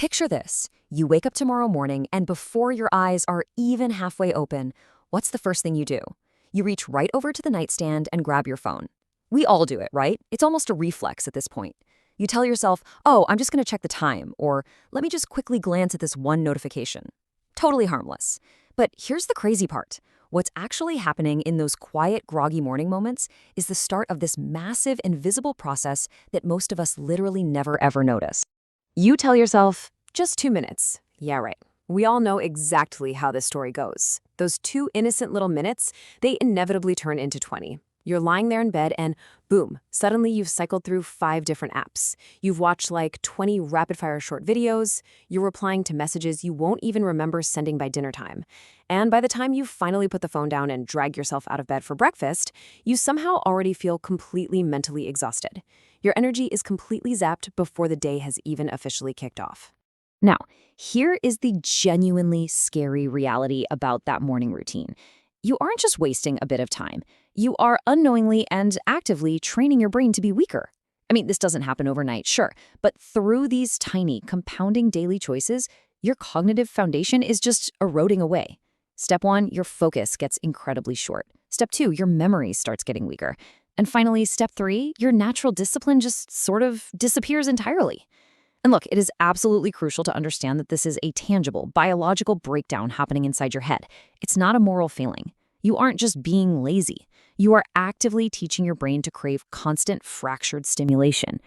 Picture this. You wake up tomorrow morning, and before your eyes are even halfway open, what's the first thing you do? You reach right over to the nightstand and grab your phone. We all do it, right? It's almost a reflex at this point. You tell yourself, oh, I'm just going to check the time, or let me just quickly glance at this one notification. Totally harmless. But here's the crazy part. What's actually happening in those quiet, groggy morning moments is the start of this massive, invisible process that most of us literally never ever notice. You tell yourself, just 2 minutes. Yeah, right. We all know exactly how this story goes. Those 2 innocent little minutes, they inevitably turn into 20. You're lying there in bed and boom, suddenly you've cycled through 5 different apps. You've watched like 20 rapid-fire short videos. You're replying to messages you won't even remember sending by dinner time. And by the time you finally put the phone down and drag yourself out of bed for breakfast, you somehow already feel completely mentally exhausted. Your energy is completely zapped before the day has even officially kicked off. Now, here is the genuinely scary reality about that morning routine. You aren't just wasting a bit of time. You are unknowingly and actively training your brain to be weaker. I mean, this doesn't happen overnight, sure, but through these tiny, compounding daily choices, your cognitive foundation is just eroding away. Step 1, your focus gets incredibly short. Step 2, your memory starts getting weaker. And finally, step 3, your natural discipline just sort of disappears entirely. And look, it is absolutely crucial to understand that this is a tangible, biological breakdown happening inside your head. It's not a moral failing. You aren't just being lazy. You are actively teaching your brain to crave constant, fractured stimulation.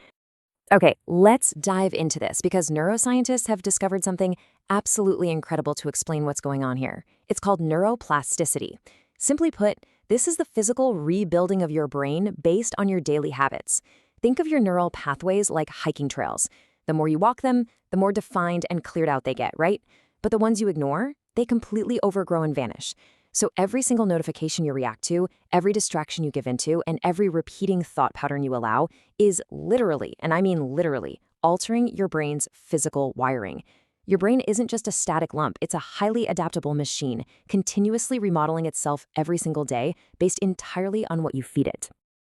Okay, let's dive into this because neuroscientists have discovered something absolutely incredible to explain what's going on here. It's called neuroplasticity. Simply put, this is the physical rebuilding of your brain based on your daily habits. Think of your neural pathways like hiking trails. The more you walk them, the more defined and cleared out they get, right? But the ones you ignore, they completely overgrow and vanish. So every single notification you react to, every distraction you give into, and every repeating thought pattern you allow is literally, and I mean literally, altering your brain's physical wiring. Your brain isn't just a static lump, it's a highly adaptable machine, continuously remodeling itself every single day based entirely on what you feed it.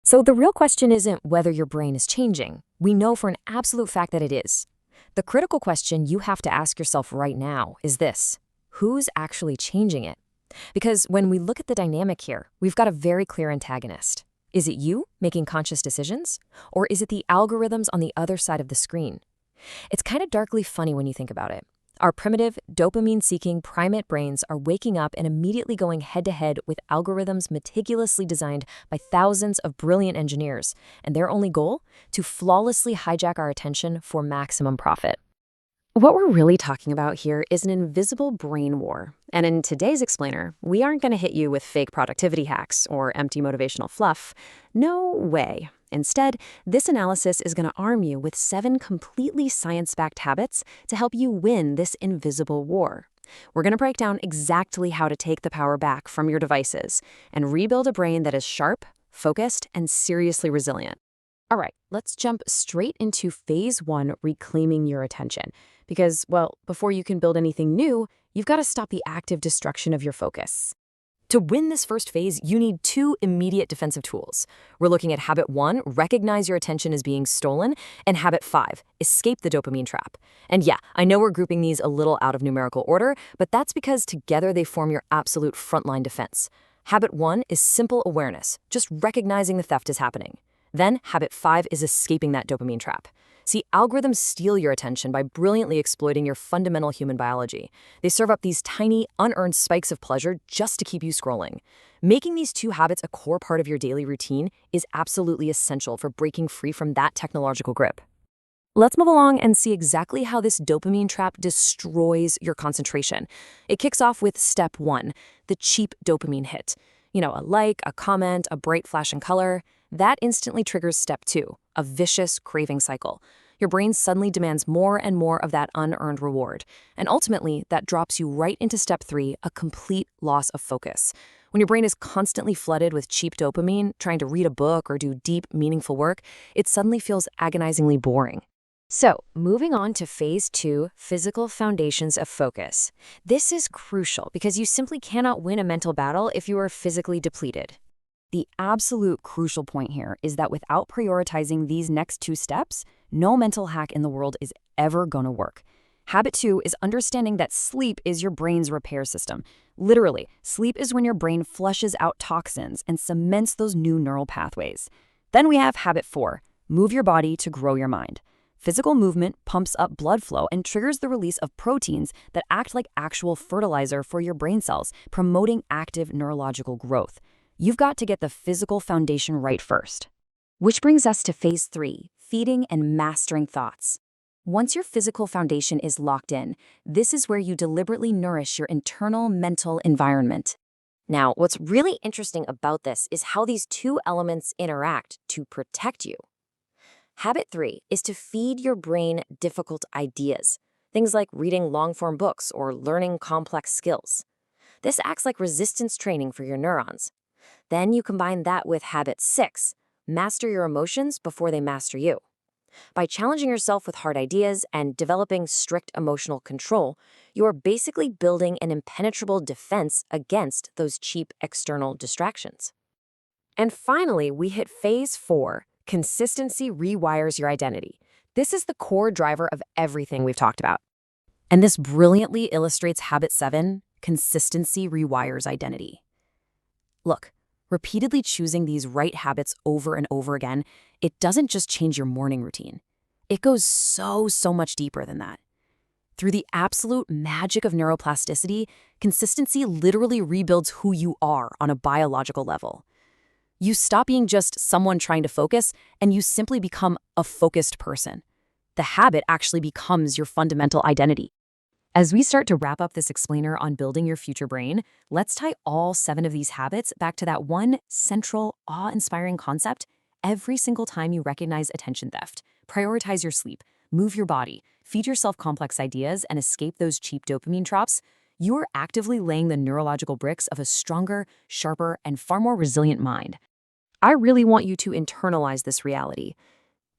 So the real question isn't whether your brain is changing. We know for an absolute fact that it is. The critical question you have to ask yourself right now is this: who's actually changing it? Because when we look at the dynamic here, we've got a very clear antagonist. Is it you making conscious decisions? Or is it the algorithms on the other side of the screen? It's kind of darkly funny when you think about it. Our primitive, dopamine-seeking primate brains are waking up and immediately going head-to-head with algorithms meticulously designed by thousands of brilliant engineers, and their only goal? To flawlessly hijack our attention for maximum profit. What we're really talking about here is an invisible brain war. And in today's explainer, we aren't going to hit you with fake productivity hacks or empty motivational fluff. No way. Instead, this analysis is going to arm you with 7 completely science-backed habits to help you win this invisible war. We're going to break down exactly how to take the power back from your devices and rebuild a brain that is sharp, focused, and seriously resilient. All right, let's jump straight into phase 1, reclaiming your attention. Because, well, before you can build anything new, you've got to stop the active destruction of your focus. To win this first phase, you need 2 immediate defensive tools. We're looking at habit 1, recognize your attention is being stolen, and habit 5, escape the dopamine trap. And yeah, I know we're grouping these a little out of numerical order, but that's because together they form your absolute frontline defense. Habit 1 is simple awareness, just recognizing the theft is happening. Then, habit 5 is escaping that dopamine trap. See, algorithms steal your attention by brilliantly exploiting your fundamental human biology. They serve up these tiny, unearned spikes of pleasure just to keep you scrolling. Making these 2 habits a core part of your daily routine is absolutely essential for breaking free from that technological grip. Let's move along and see exactly how this dopamine trap destroys your concentration. It kicks off with step 1, the cheap dopamine hit. You know, a like, a comment, a bright flash in color. That instantly triggers step 2, a vicious craving cycle. Your brain suddenly demands more and more of that unearned reward. And ultimately, that drops you right into step 3, a complete loss of focus. When your brain is constantly flooded with cheap dopamine, trying to read a book or do deep, meaningful work, it suddenly feels agonizingly boring. So, moving on to phase 2, physical foundations of focus. This is crucial because you simply cannot win a mental battle if you are physically depleted. The absolute crucial point here is that without prioritizing these next 2 steps, no mental hack in the world is ever going to work. Habit 2 is understanding that sleep is your brain's repair system. Literally, sleep is when your brain flushes out toxins and cements those new neural pathways. Then we have habit 4, move your body to grow your mind. Physical movement pumps up blood flow and triggers the release of proteins that act like actual fertilizer for your brain cells, promoting active neurological growth. You've got to get the physical foundation right first. Which brings us to phase 3, feeding and mastering thoughts. Once your physical foundation is locked in, this is where you deliberately nourish your internal mental environment. Now, what's really interesting about this is how these two elements interact to protect you. Habit 3 is to feed your brain difficult ideas, things like reading long-form books or learning complex skills. This acts like resistance training for your neurons. Then you combine that with habit 6, master your emotions before they master you. By challenging yourself with hard ideas and developing strict emotional control, you are basically building an impenetrable defense against those cheap external distractions. And finally, we hit phase 4, consistency rewires your identity. This is the core driver of everything we've talked about. And this brilliantly illustrates habit 7, consistency rewires identity. Look, repeatedly choosing these right habits over and over again, it doesn't just change your morning routine. It goes so much deeper than that. Through the absolute magic of neuroplasticity, consistency literally rebuilds who you are on a biological level. You stop being just someone trying to focus, and you simply become a focused person. The habit actually becomes your fundamental identity. As we start to wrap up this explainer on building your future brain, let's tie all 7 of these habits back to that one central, awe-inspiring concept. Every single time you recognize attention theft, prioritize your sleep, move your body, feed yourself complex ideas, and escape those cheap dopamine traps, you are actively laying the neurological bricks of a stronger, sharper, and far more resilient mind. I really want you to internalize this reality.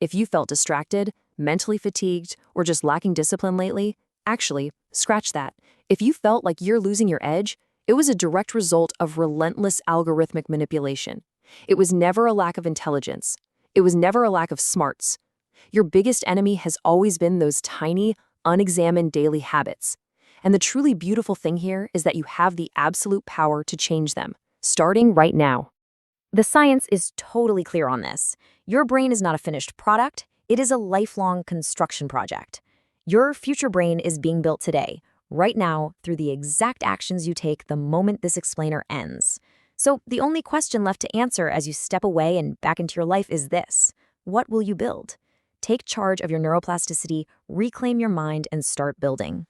If you felt distracted, mentally fatigued, or just lacking discipline lately, actually, scratch that. If you felt like you're losing your edge, it was a direct result of relentless algorithmic manipulation. It was never a lack of intelligence. It was never a lack of smarts. Your biggest enemy has always been those tiny, unexamined daily habits. And the truly beautiful thing here is that you have the absolute power to change them, starting right now. The science is totally clear on this. Your brain is not a finished product. It is a lifelong construction project. Your future brain is being built today, right now, through the exact actions you take the moment this explainer ends. So the only question left to answer as you step away and back into your life is this: what will you build? Take charge of your neuroplasticity, reclaim your mind, and start building.